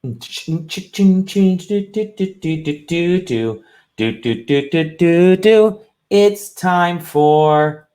It's time for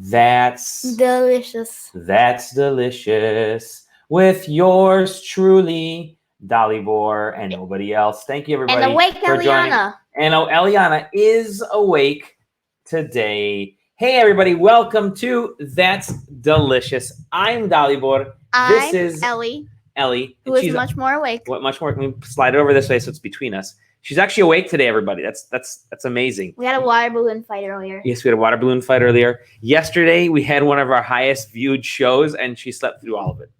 Delicious. That's Delicious with yours truly, Dalibor, and nobody else. Thank you, everybody, And awake for joining. Eliana. And Eliana is awake today. Hey, everybody, welcome to That's Delicious. I'm Dalibor. I'm This is Ellie, Ellie. who is much more awake. Much more. Let me slide it over this way so it's between us. She's actually awake today, everybody. That's amazing. We had a water balloon fight earlier. Yes, we had a water balloon fight earlier. Yesterday, we had one of our highest viewed shows, and she slept through all of it.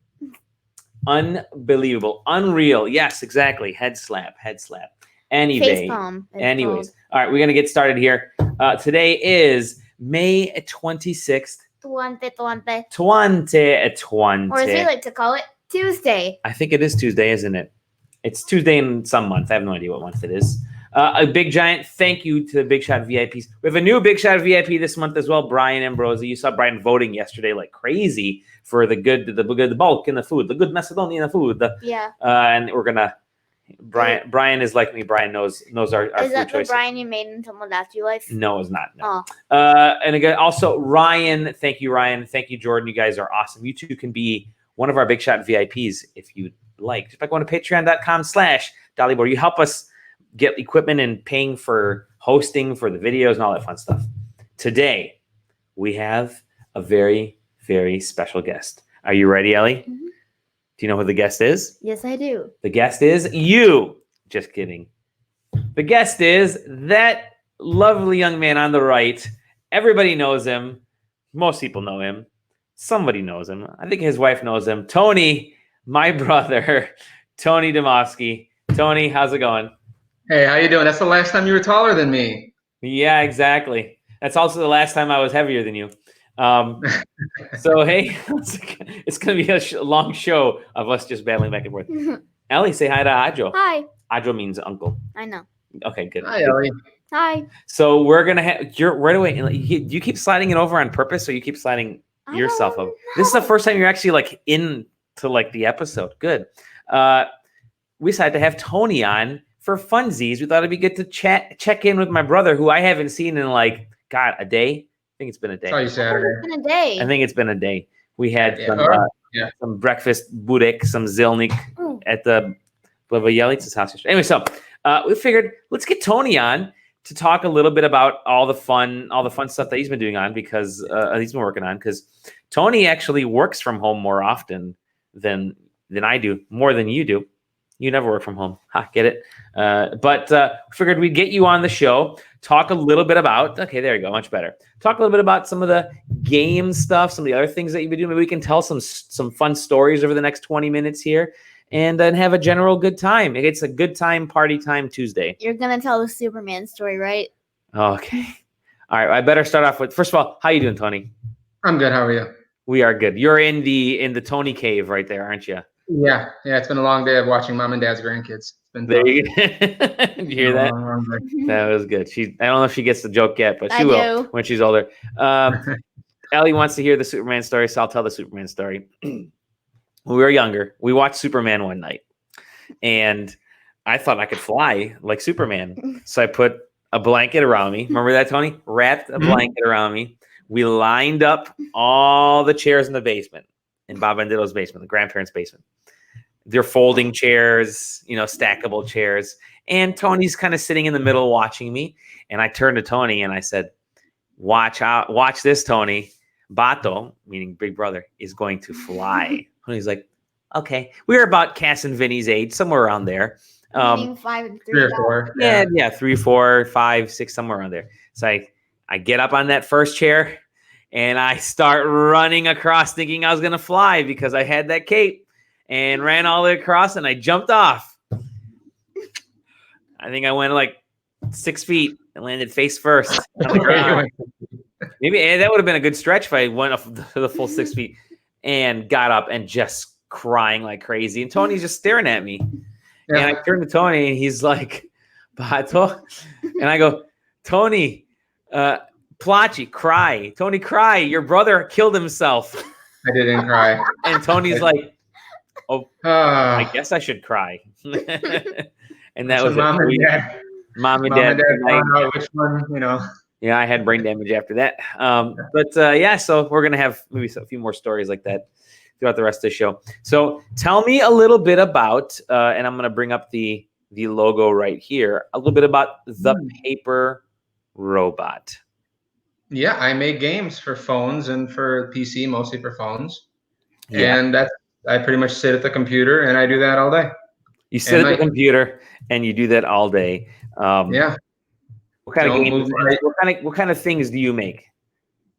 Unbelievable. Unreal. Yes, exactly. Head slap. Anyway. Facepalm. Anyways. All right, we're going to get started here. Today is May 26th. 2020. 2020. Or as we like to call it, Tuesday. I think it is Tuesday, isn't it? It's Tuesday in some month. I have no idea what month it is. A big giant thank you to the Big Shot VIPs. We have a new Big Shot VIP this month as well, Brian Ambrosi. You saw Brian voting yesterday like crazy for the bulk in the food, the good Macedonian food. And we're gonna. Brian is like me. Brian knows our food choices. Is that the Brian you made in someone last your life? No, it's not. No. Oh. And again, also Ryan. Thank you, Ryan. Thank you, Jordan. You guys are awesome. You two can be one of our Big Shot VIPs if you'd like. Just by going to patreon.com/Dalibor. You help us get equipment and paying for hosting for the videos and all that fun stuff. Today, we have a very, very special guest. Are you ready, Ellie? Mm-hmm. Do you know who the guest is? Yes, I do. The guest is you. Just kidding. The guest is that lovely young man on the right. Everybody knows him. Most people know him. Somebody knows him. I think his wife knows him. Tony, my brother, Tony Dimovski. Tony, how's it going? Hey, how you doing? That's the last time you were taller than me. Yeah, exactly. That's also the last time I was heavier than you. So, hey, it's going to be a long show of us just battling back and forth. Ellie, say hi to Ajo. Hi. Ajo means uncle. I know. Okay, good. Hi, Ellie. Hi. So we're going to have, you're right away. You keep sliding it over on purpose, or you keep sliding yourself over? This is the first time you're actually like into like the episode. Good. We decided to have Tony on for funsies. We thought it'd be good to check in with my brother, who I haven't seen in like, God, a day. I think it's been a day. Saw you Saturday. It's been a day. I think it's been a day. We had some breakfast burek, some zilnik at the Yelitsa's house yesterday. Anyway, so we figured let's get Tony on to talk a little bit about all the fun stuff that he's been doing on because he's been working on. Because Tony actually works from home more often than I do, more than you do. You never work from home. Get it? But figured we'd get you on the show, talk a little bit about, okay, there you go, much better. Talk a little bit about some of the game stuff, some of the other things that you've been doing. Maybe we can tell some fun stories over the next 20 minutes here and then have a general good time. It's a good time, party time Tuesday. You're going to tell the Superman story, right? Okay. All right. I better start off with, first of all, how you doing, Tony? I'm good. How are you? We are good. You're in the Tony cave right there, aren't you? Yeah. It's been a long day of watching mom and dad's grandkids. It's been there you go. Did you hear that? That was good. I don't know if she gets the joke yet, but she will when she's older. Ellie wants to hear the Superman story, so I'll tell the Superman story. When we were younger, we watched Superman one night, and I thought I could fly like Superman. So I put a blanket around me. Remember that, Tony? Wrapped a blanket around me. We lined up all the chairs in the basement, in Bob Bandito's basement, the grandparents' basement. They're folding chairs, stackable chairs. And Tony's kind of sitting in the middle watching me. And I turned to Tony and I said, watch this, Tony. Bato, meaning big brother, is going to fly. And he's like, okay. We were about Cass and Vinny's age, somewhere around there. 5 and 3. 3 or 4. Yeah, 3, 4, 5, 6, somewhere around there. So I get up on that first chair and I start running across thinking I was going to fly because I had that cape. And ran all the way across, and I jumped off. I think I went like 6 feet and landed face first on the ground. Maybe that would have been a good stretch if I went off the full 6 feet and got up and just crying like crazy. And Tony's just staring at me. Yeah. And I turned to Tony, and he's like, Bato. And I go, Tony, Plachi, cry. Tony, cry. Your brother killed himself. I didn't cry. And Tony's like, Oh, I guess I should cry. And that was mom and dad. Mom and dad found out which one, Yeah, I had brain damage after that. So we're gonna have maybe a few more stories like that throughout the rest of the show. So tell me a little bit about, and I'm gonna bring up the logo right here. A little bit about the paper robot. Yeah, I make games for phones and for PC, mostly for phones. Yeah. And I pretty much sit at the computer and I do that all day. You sit at the computer and you do that all day. Yeah. What kind of games? What kind of things do you make?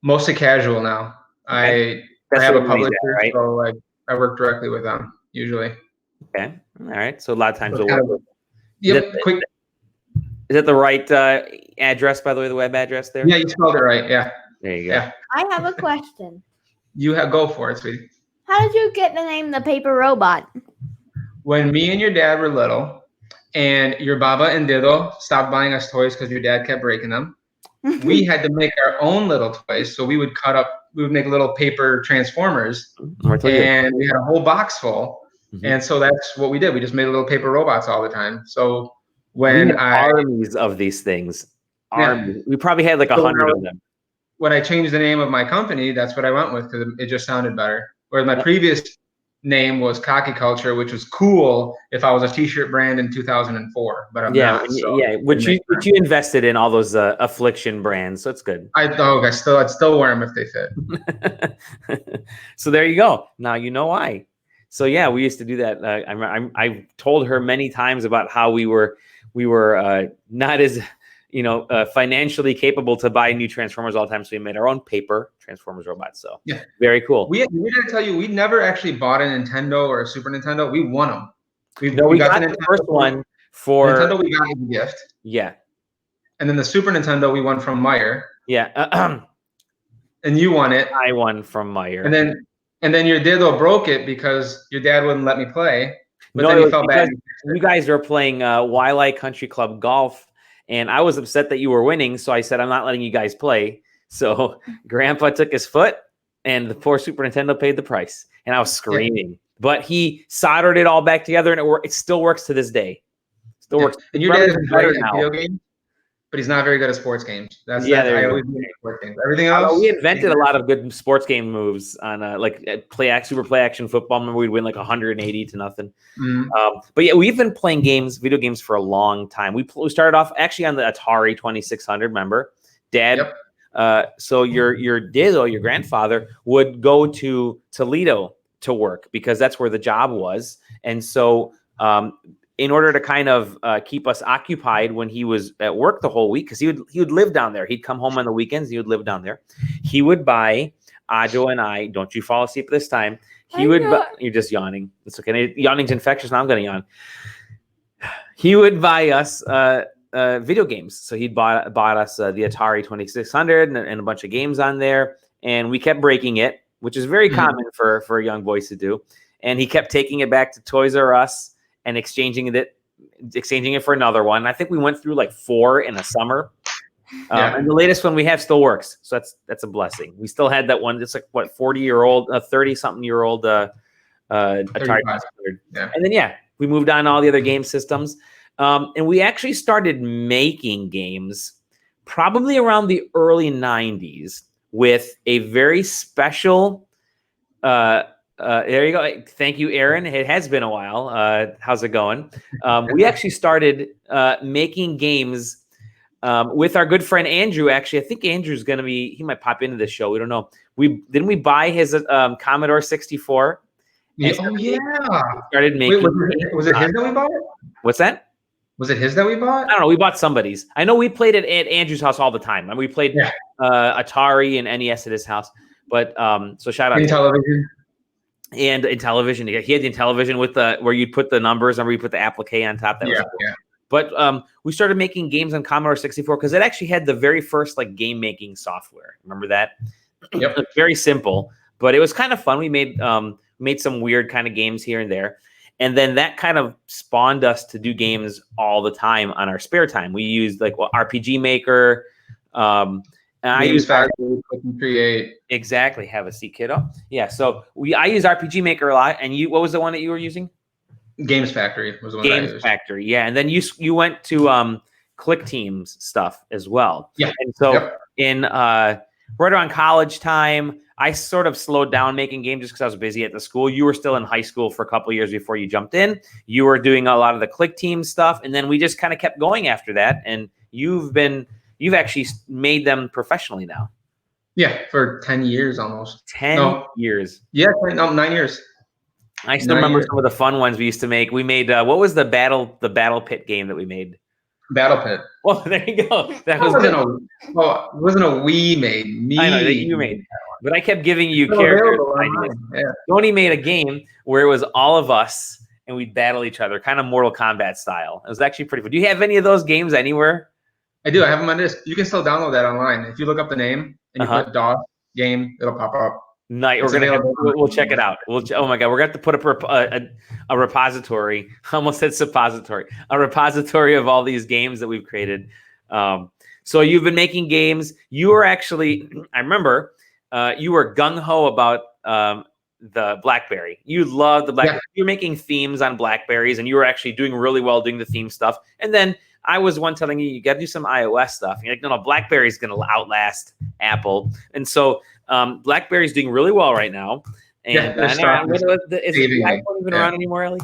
Mostly casual now. Okay. I have a publisher, right? So I work directly with them usually. Okay. All right. So a lot of times you'll work. Yep. Is that the right address, by the way, the web address there? Yeah, you spelled it right. Yeah. There you go. Yeah. I have a question. Go for it, sweetie. How did you get the name the paper robot? When me and your dad were little, and your Baba and Dido stopped buying us toys because your dad kept breaking them, we had to make our own little toys. So we would make little paper transformers, and we had a whole box full. Mm-hmm. And so that's what we did. We just made little paper robots all the time. So when armies of these things, we probably had like 100 of them. When I changed the name of my company, that's what I went with because it just sounded better. Whereas my previous name was Cocky Culture, which was cool if I was a T-shirt brand in 2004, but I'm not. So which you invested in all those affliction brands, so it's good. I'd still wear them if they fit. So there you go. Now you know why. So yeah, we used to do that. I told her many times about how we were not as financially capable to buy new Transformers all the time, so we made our own paper Transformers robots. So yeah, very cool. We gotta tell you, we never actually bought a Nintendo or a Super Nintendo. We won them. We got the first one for Nintendo. We got as a gift. Yeah, and then the Super Nintendo we won from Meyer. Yeah, and you won it. I won from Meyer. And then your Dido broke it because your dad wouldn't let me play. But then he felt bad. You guys were playing Waialae Country Club golf. And I was upset that you were winning, so I said, I'm not letting you guys play. So Grandpa took his foot, and the poor Super Nintendo paid the price. And I was screaming. Yeah. But he soldered it all back together, and it still works to this day. Still works. And your dad is great at video games, but he's not very good at sports games. I always do sports games. Everything else. We invented a lot of good sports game moves on Super Play Action Football. Remember, we'd win like 180 to nothing. Mm-hmm. But yeah, we've been playing video games for a long time. We started off actually on the Atari 2600. Remember, Dad? Yep. So your Dido, your grandfather, would go to Toledo to work because that's where the job was, and so in order to kind of keep us occupied when he was at work the whole week, because he would live down there. He'd come home on the weekends. He would live down there. He would buy Ajo and I. Don't you fall asleep this time? You're just yawning. It's okay. Yawning's infectious. Now I'm going to yawn. He would buy us video games. So he'd bought us the Atari 2600 and a bunch of games on there, and we kept breaking it, which is very common for young boys to do. And he kept taking it back to Toys R Us and exchanging it for another one. I think we went through like 4 in a summer. And the latest one we have still works. So that's a blessing. We still had that one. It's like 30-something-year-old Atari 2600. Yeah. And then we moved on to all the other game systems. And we actually started making games probably around the early 90s with a very special there you go. Thank you, Aaron. It has been a while. How's it going? We actually started making games with our good friend Andrew. Actually, I think Andrew's going to he might pop into this show. We don't know. Didn't we buy his Commodore 64? Started making. Was it his that we bought it? What's that? Was it his that we bought? I don't know. We bought somebody's. I know we played it at Andrew's house all the time. And we played Atari and NES at his house. But so shout out. Television. And in television, he had the television with where you'd put the numbers and where you put the applique on top. That was cool. But we started making games on Commodore 64 because it actually had the very first game making software. Remember that? Yep. Very simple, but it was kind of fun. We made some weird kind of games here and there, and then that kind of spawned us to do games all the time on our spare time. We used RPG Maker. I use Factory, Click and Create. Exactly. Have a seat, kiddo. Yeah. So I use RPG Maker a lot. And what was the one that you were using? Games Factory was the one I used. Factory. Yeah. And then you went to Click Teams stuff as well. Yeah. And so in right around college time, I sort of slowed down making games just because I was busy at the school. You were still in high school for a couple of years before you jumped in. You were doing a lot of the Click Teams stuff. And then we just kind of kept going after that. And you've actually made them professionally now. Yeah, for 10 years almost. 10 years. Yeah, 9 years. I still remember some of the fun ones we used to make. We made what was the battle pit game that we made? Battle Pit. Well, there you go. That wasn't a we made. I know that you made, but I kept giving you characters. Yeah. Tony made a game where it was all of us and we'd battle each other, kind of Mortal Kombat style. It was actually pretty fun. Do you have any of those games anywhere? I do. I have them on disc. You can still download that online. If you look up the name and you put DOS game, it'll pop up. Nice. We'll check it out. Oh my God, we're going to have to put up a repository. I almost said suppository. A repository of all these games that we've created. So you've been making games. You were actually, I remember, you were gung ho about the BlackBerry. You loved the BlackBerry. Yeah. You're making themes on BlackBerries, and you were actually doing really well doing the theme stuff. And then I was telling you got to do some iOS stuff. And you're like, no, BlackBerry's going to outlast Apple. And so BlackBerry's doing really well right now. And is the iPhone even around anymore, Ellie?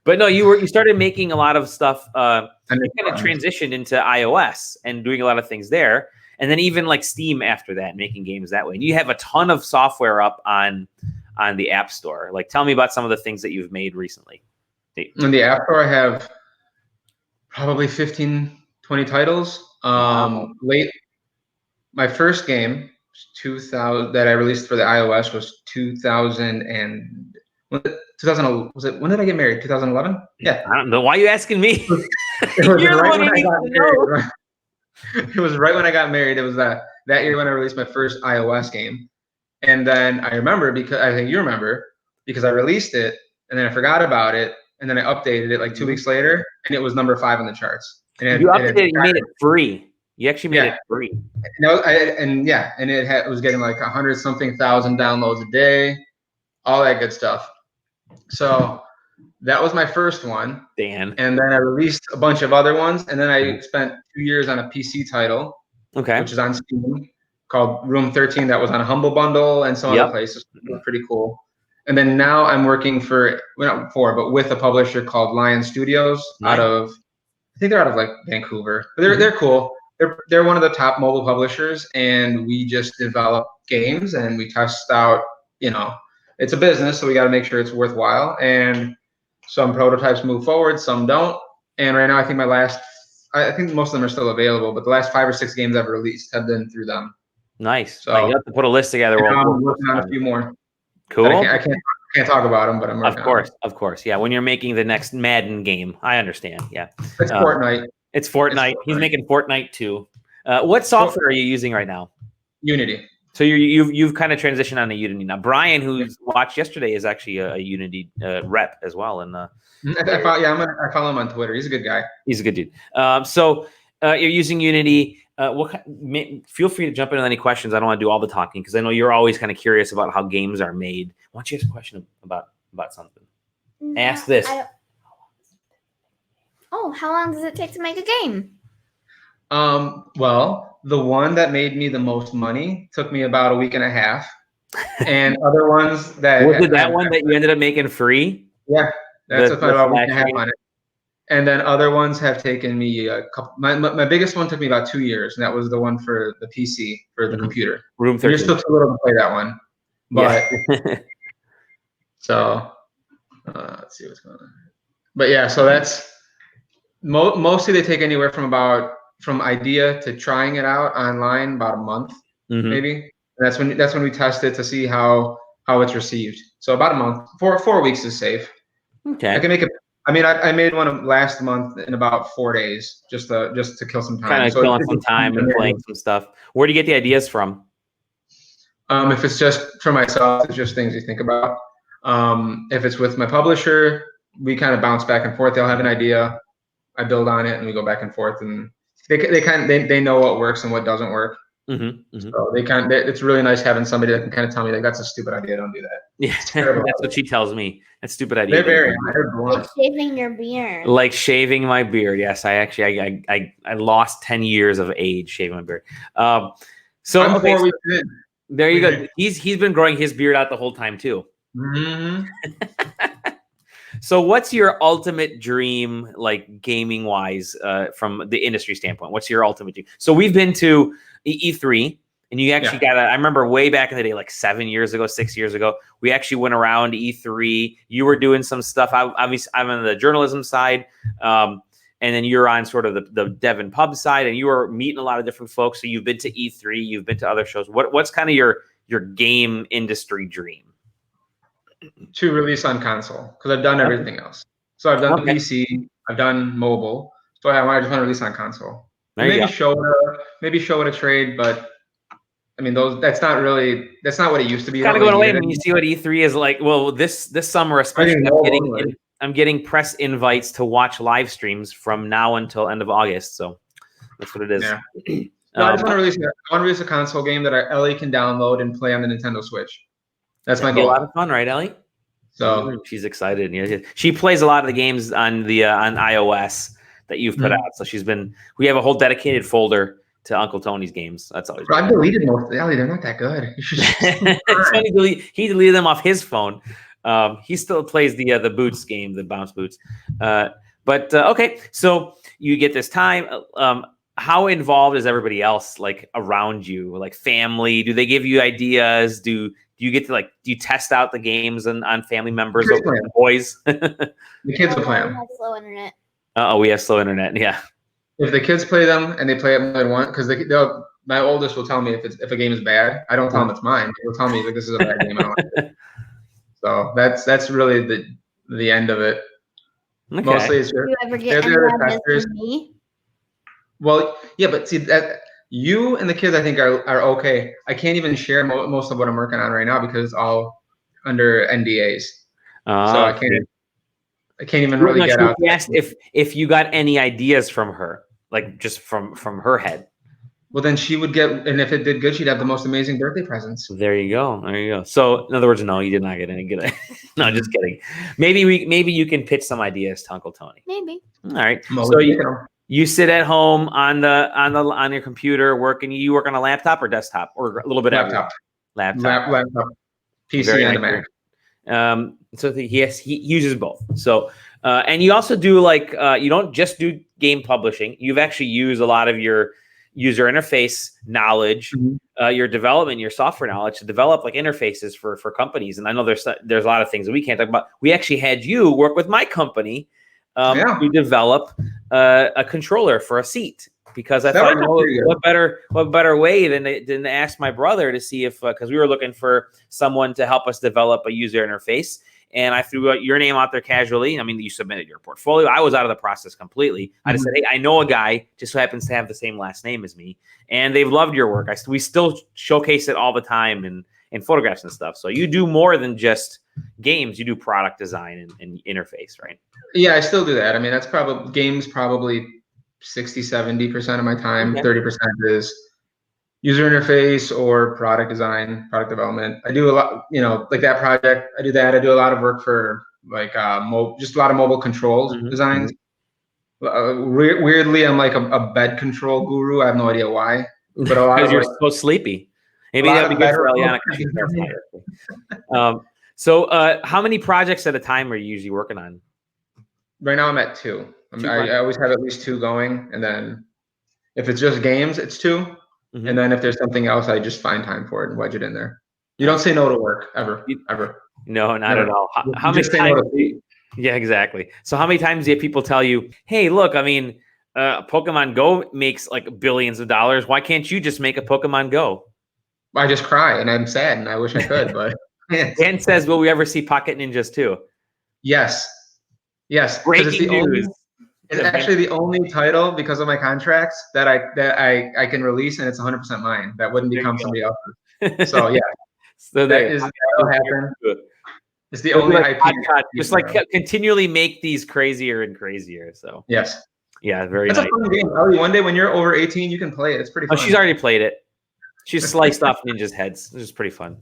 But no, you started making a lot of stuff. You kind of transitioned into iOS and doing a lot of things there. And then even like Steam after that, making games that way. And you have a ton of software up on the App Store. Like, tell me about some of the things that you've made recently. On the App Store, I have probably 15, 20 titles. My first game, 2000, that I released for the iOS was 2000. Was it? When did I get married? 2011? Yeah. I don't know. Why are you asking me? It was right when I got married. It was right when I got married. It was that year when I released my first iOS game. And then I remember, because I think you remember, because I released it and then I forgot about it. And then I updated it like 2 weeks later, and it was number 5 on the charts. And you updated it, you made it free. You actually made it free. No, and it was getting like 100-something thousand downloads a day, all that good stuff. So that was my first one. Dan. And then I released a bunch of other ones, and then I spent 2 years on a PC title, which is on Steam, called Room 13. That was on a Humble Bundle and some other places. It was pretty cool. And then now I'm working with a publisher called Lion Studios I think they're out of like Vancouver. But they're cool. They're one of the top mobile publishers, and we just develop games and we test out, it's a business, so we got to make sure it's worthwhile. And some prototypes move forward, some don't. And right now, I think most of them are still available, but the last 5 or 6 games I've released have been through them. Nice. So you have to put a list together. I'm working on a few more. Cool. I can't talk about them, but I'm working on them. Of course. Yeah, when you're making the next Madden game, I understand. Yeah. It's Fortnite. It's Fortnite. He's making Fortnite too. What software are you using right now? Unity. So you've kind of transitioned on to Unity now. Brian, who's watched yesterday, is actually a Unity rep as well. And I follow him on Twitter. He's a good guy. He's a good dude. So you're using Unity. Feel free to jump in with any questions. I don't want to do all the talking because I know you're always kind of curious about how games are made. Why don't you ask a question about something? Ask this. How long does it take to make a game? Well, the one that made me the most money took me about a week and a half, and other ones that was it that one that you ended up making free? Yeah, that took me about a week and a half on it. And then other ones have taken me a couple. My biggest one took me about 2 years, and that was the one for the PC, for the computer. Room 13. You're still too little to play that one, but so let's see what's going on. But yeah, so that's mostly they take anywhere from idea to trying it out online about a month, maybe. And that's when we test it to see how it's received. So about a month, 4 weeks is safe. Okay. I can make it. I mean, I made one last month in about 4 days, just to kill some time. Kind of killing some time and playing some stuff. Where do you get the ideas from? If it's just for myself, it's just things you think about. If it's with my publisher, we kind of bounce back and forth. They'll have an idea, I build on it, and we go back and forth. And they know what works and what doesn't work. Mm-hmm. So it's really nice having somebody that can kind of tell me like that's a stupid idea, don't do that. Yeah, that's what she tells me. That's a stupid idea. They're like shaving your beard. Like shaving my beard. Yes, I lost 10 years of age shaving my beard. So there you go. He's been growing his beard out the whole time too. Mm-hmm. So what's your ultimate dream, like gaming wise, from the industry standpoint? What's your ultimate dream? So we've been to E3, and you actually got I remember way back in the day, like 6 years ago, we actually went around E3. You were doing some stuff. Obviously, I'm on the journalism side, and then you're on sort of the dev and pub side, and you were meeting a lot of different folks. So you've been to E3, you've been to other shows. What's kind of your game industry dream? To release on console, because I've done everything else. So I've done PC, I've done mobile. So I just want to release on console. Maybe show it a trade, but I mean that's not what it used to be. Kind of going away when you see what E3 is like. Well, this summer especially, I'm getting press invites to watch live streams from now until end of August. So that's what it is. Yeah. I just want to release a console game that Ellie can download and play on the Nintendo Switch. That's my goal. A lot of fun, right, Ellie? So she's excited. Yeah, she plays a lot of the games on the on iOS that you've put out. So we have a whole dedicated folder to Uncle Tony's games. That's always. I've deleted most of them. Ellie, they're not that good. You should he deleted them off his phone. He still plays the Boots game, the Bounce Boots. But okay, so you get this time. How involved is everybody else like around you, like family? Do they give you ideas? Do you get to do you test out the games on family members or the boys? The kids will play them. We have slow internet. We have slow internet. Yeah. If the kids play them and they play it more than once, because my oldest will tell me if a game is bad. I don't tell them it's mine. He'll tell me like this is a bad game. I don't like it. So that's really the end of it. Okay. Mostly it's do you ever get any of me? Well, yeah, but see that you and the kids I think are okay. I can't even share most of what I'm working on right now because it's all under NDAs. So I can't even really get out. Asked if you got any ideas from her, like just from her head. Well, then she would get, and if it did good, she'd have the most amazing birthday presents. There you go. So, in other words, no, you did not get any good. No, just kidding. Maybe you can pitch some ideas to Uncle Tony. Maybe. All right. So you sit at home on your computer working. You work on a laptop or desktop or a little bit of laptop, PC and a Mac. So he uses both. So and you also do you don't just do game publishing. You've actually used a lot of your user interface knowledge, your development, your software knowledge to develop interfaces for companies. And I know there's a lot of things that we can't talk about. We actually had you work with my company to develop a controller for a seat, because I thought, what better way than to ask my brother to see if, because we were looking for someone to help us develop a user interface. And I threw your name out there casually. I mean, you submitted your portfolio. I was out of the process completely. I just said, hey, I know a guy just who happens to have the same last name as me, and they've loved your work. We still showcase it all the time in photographs and stuff. So you do more than just games. You do product design and interface, right? Yeah, I still do that. I mean, that's probably 60, 70% of my time. 30% is user interface or product design, product development. I do a lot, like that project. I do that. I do a lot of work for just a lot of mobile controls designs. Weirdly, I'm like a bed control guru. I have no idea why, but a lot of you're so sleepy. Maybe that'd be good for Eliana. So how many projects at a time are you usually working on? Right now I'm at 2. I always have at least 2 going, and then if it's just games, it's 2. And then if there's something else, I just find time for it and wedge it in there. You don't say no to work ever. No, not at all. How many times? Yeah, exactly. So how many times do people tell you, hey, look, I mean, Pokemon Go makes billions of dollars. Why can't you just make a Pokemon Go? I just cry and I'm sad and I wish I could, but. Dan says, will we ever see Pocket Ninjas 2? Yes. Breaking news. It's actually the only title, because of my contracts, that I can release, and it's 100% mine. That wouldn't become somebody else's. So yeah, that'll happen. It's the only IP. Just continually make these crazier and crazier. So yes. Yeah, very That's nice. a fun game. Ellie, one day when you're over 18, you can play it. It's pretty fun. Oh, she's already played it. She's sliced off ninjas' heads, which is pretty fun.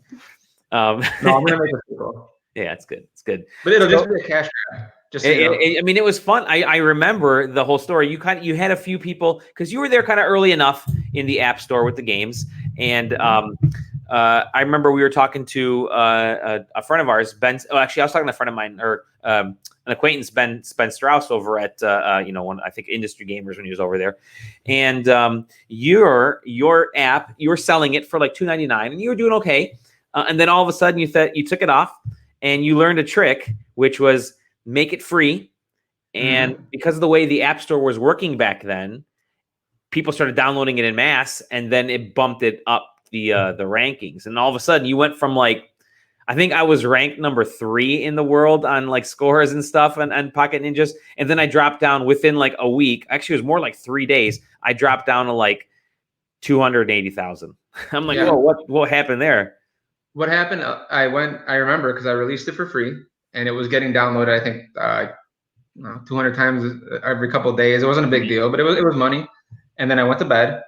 No, I'm gonna make a sequel. Yeah, it's good. It's good. But it'll just be a cash grab. Just so you know. I mean, it was fun. I remember the whole story. You had a few people because you were there kind of early enough in the App Store with the games, and I remember we were talking to a friend of ours, Ben. Oh, actually, I was talking to a friend of mine or an acquaintance, Ben Strauss, over at one, I think, Industry Gamers when he was over there, and your app, you were selling it for like $2.99, and you were doing okay, and then all of a sudden you took it off, and you learned a trick, which was make it free, and because of the way the App Store was working back then, people started downloading it in mass, and then it bumped it up the rankings, and all of a sudden you went from like, I think I was ranked number 3 in the world on like scores and stuff and Pocket Ninjas, and then I dropped down within like a week. Actually, it was more like 3 days. I dropped down to like 280,000. I'm like, whoa, what happened there? What happened? I remember because I released it for free, and it was getting downloaded, I think 200 times every couple of days. It wasn't a big deal, but it was money. And then I went to bed,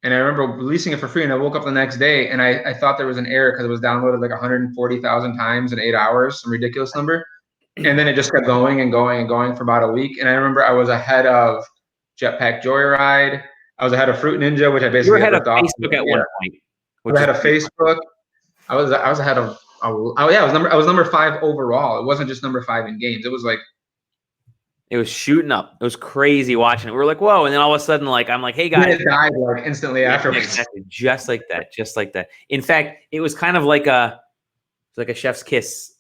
and I remember releasing it for free, and I woke up the next day, and I thought there was an error because it was downloaded like 140,000 times in 8 hours, some ridiculous number. And then it just kept going and going and going for about a week. And I remember I was ahead of Jetpack Joyride. I was ahead of Fruit Ninja, which I basically you were ahead of Facebook at one point. I was ahead of Facebook. I was ahead of. I was number 5 overall. It wasn't just number 5 in games. It was like. It was shooting up. It was crazy watching it. We were like, whoa. And then all of a sudden, like, I'm like, hey, guys. And it died like instantly afterwards. Exactly. Just like that. Just like that. In fact, it was kind of like a chef's kiss.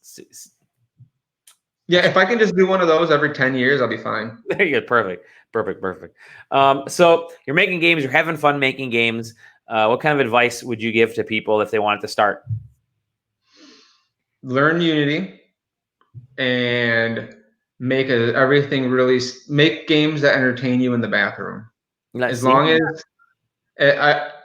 Yeah, if I can just do one of those every 10 years, I'll be fine. There you go. Perfect. So you're making games. You're having fun making games. What kind of advice would you give to people if they wanted to start? Learn Unity and make games that entertain you in the bathroom. As long as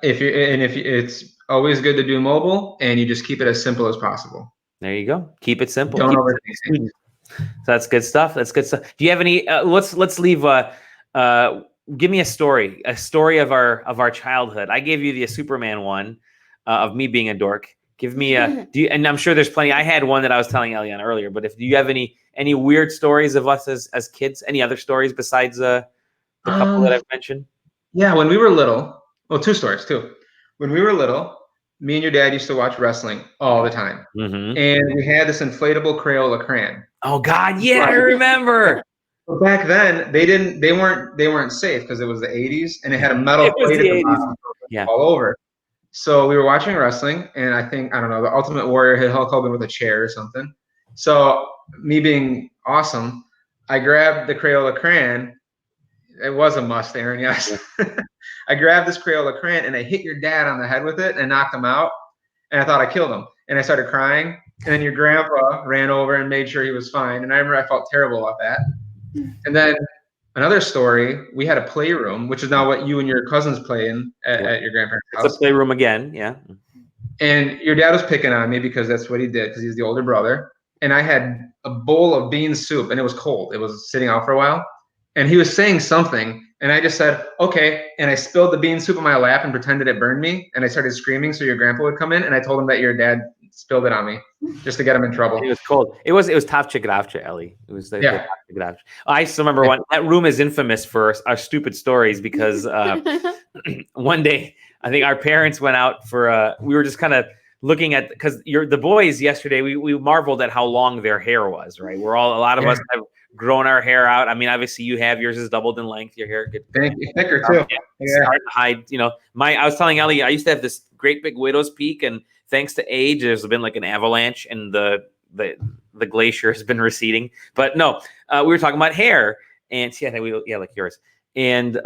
it's always good to do mobile, and you just keep it as simple as possible. There you go. Keep it simple. Don't overthink it. So that's good stuff. Do you have any? Let's leave. Give me a story of our childhood. I gave you the Superman one of me being a dork. Give me and I'm sure there's plenty. I had one that I was telling Eliana earlier, but do you have any weird stories of us as kids? Any other stories besides the couple that I've mentioned? Yeah, when we were little, well, 2 stories too. When we were little, me and your dad used to watch wrestling all the time, and we had this inflatable Crayola crayon. Oh God, yeah, I remember. But back then, they weren't safe because it was the 80s, and it had a metal plate at the bottom, all over. So we were watching wrestling, and I don't know, the Ultimate Warrior hit Hulk Hogan with a chair or something. So me being awesome, I grabbed the Crayola crayon. It was a must, Aaron, yes. I grabbed this Crayola crayon, and I hit your dad on the head with it and knocked him out. And I thought I killed him. And I started crying. And then your grandpa ran over and made sure he was fine. And I remember I felt terrible about that. And then another story, we had a playroom, which is now what you and your cousins play in at your grandparents' house. It's a playroom again, yeah. And your dad was picking on me because that's what he did, because he's the older brother. And I had a bowl of bean soup, and it was cold. It was sitting out for a while. And he was saying something, and I just said, okay. And I spilled the bean soup in my lap and pretended it burned me. And I started screaming so your grandpa would come in. And I told him that your dad spilled it on me just to get him in trouble. It was cold. It was tough chikadavcha, Ellie. It was I still remember that room is infamous for our stupid stories because one day I think our parents went out for we were just kind of looking at, because the boys yesterday, we marveled at how long their hair was, right? A lot of us have grown our hair out. I mean, obviously yours is doubled in length. Your hair gets thicker too. It's hard to hide. I was telling Ellie, I used to have this great big widow's peak, and thanks to age, there's been like an avalanche, and the glacier has been receding. But no, we were talking about hair, and like yours. And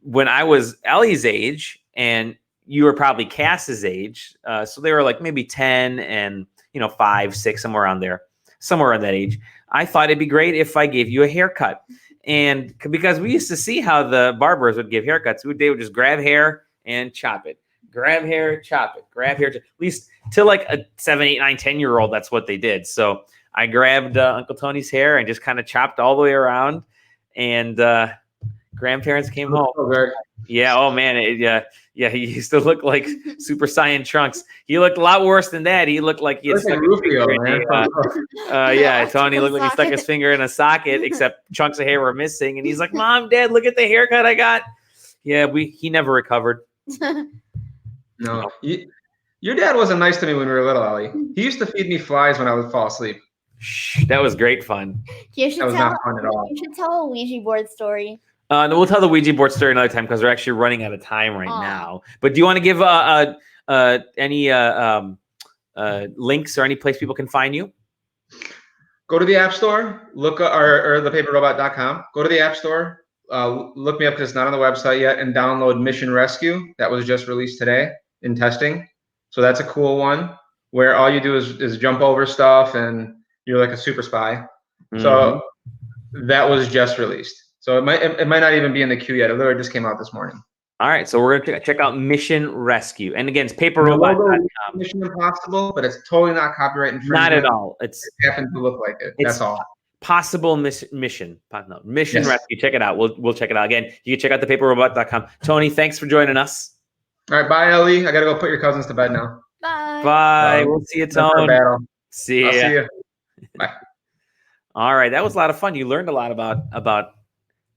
when I was Ellie's age, and you were probably Cass's age, so they were like maybe 10 and 5, 6, somewhere around that age. I thought it'd be great if I gave you a haircut. And because we used to see how the barbers would give haircuts, they would just grab hair and chop it. Grab hair, chop it. Grab hair, at least till like a 7, 8, 9, 10-year-old, that's what they did. So I grabbed Uncle Tony's hair and just kind of chopped all the way around and grandparents came home. So good. Yeah. Oh man. Yeah. He used to look like Super Saiyan Trunks. He looked a lot worse than that. He looked like he had stuck his finger in yeah, Tony looked like he stuck his finger in a socket, except chunks of hair were missing. And he's like, Mom, Dad, look at the haircut I got. Yeah, he never recovered. No. Your dad wasn't nice to me when we were little, Ellie. He used to feed me flies when I would fall asleep. Shh, that was great fun. That was not fun at all. You should tell a Ouija board story. No, we'll tell the Ouija board story another time because we're actually running out of time right now. But do you want to give any links or any place people can find you? Go to the App Store, look or thepaperrobot.com. Go to the App Store, look me up because it's not on the website yet, and download Mission Rescue. That was just released today in testing. So that's a cool one where all you do is jump over stuff and you're like a super spy. So that was just released. So it might not even be in the queue yet. It literally just came out this morning. All right, so we're gonna check out Mission Rescue, and again, it's paperrobot.com. Mission Impossible, but it's totally not copyright infringement. Not at all. It happens to look like it. That's all. Possible mission. No, Mission Rescue. Check it out. We'll check it out again. You can check out thepaperrobot.com. Tony, thanks for joining us. All right, bye, Ellie. I gotta go put your cousins to bed now. Bye. We'll see you, Tony. See ya. I'll see you. Bye. All right, that was a lot of fun. You learned a lot about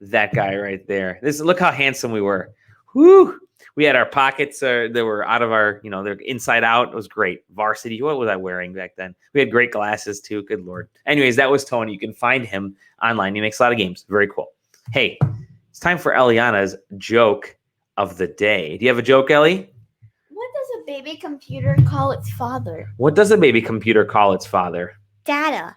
that guy right there. Look how handsome we were. Whoo! We had our pockets that were out of our, they're inside out. It was great. Varsity. What was I wearing back then? We had great glasses too. Good Lord. Anyways, that was Tony. You can find him online. He makes a lot of games. Very cool. Hey, it's time for Eliana's joke of the day. Do you have a joke, Ellie? What does a baby computer call its father? What does a baby computer call its father? Data.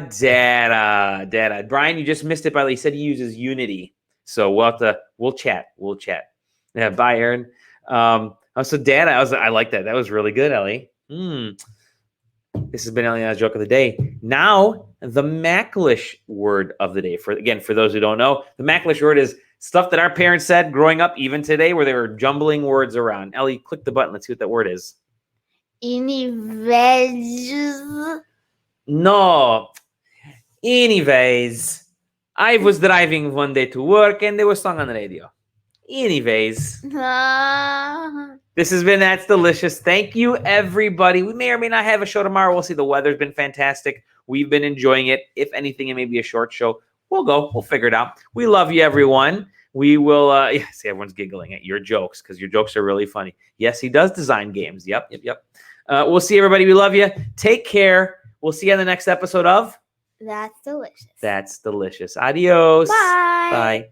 Data. Brian, you just missed it, by the way. He said he uses Unity. So we'll chat. Yeah, bye, Aaron. So data, I like that. That was really good, Ellie. This has been Eliana's joke of the day. Now, the Macklish word of the day. For those who don't know, the Macklish word is stuff that our parents said growing up, even today, where they were jumbling words around. Ellie, click the button. Let's see what that word is. Anyways. No. Anyways. I was driving one day to work and there was a song on the radio. Anyways. This has been That's Delicious. Thank you, everybody. We may or may not have a show tomorrow. We'll see. The weather's been fantastic. We've been enjoying it. If anything, it may be a short show. We'll figure it out. We love you, everyone. We will, see, everyone's giggling at your jokes because your jokes are really funny. Yes, he does design games. Yep. We'll see everybody. We love you. Take care. We'll see you on the next episode of That's Delicious. That's Delicious. Adios. Bye. Bye.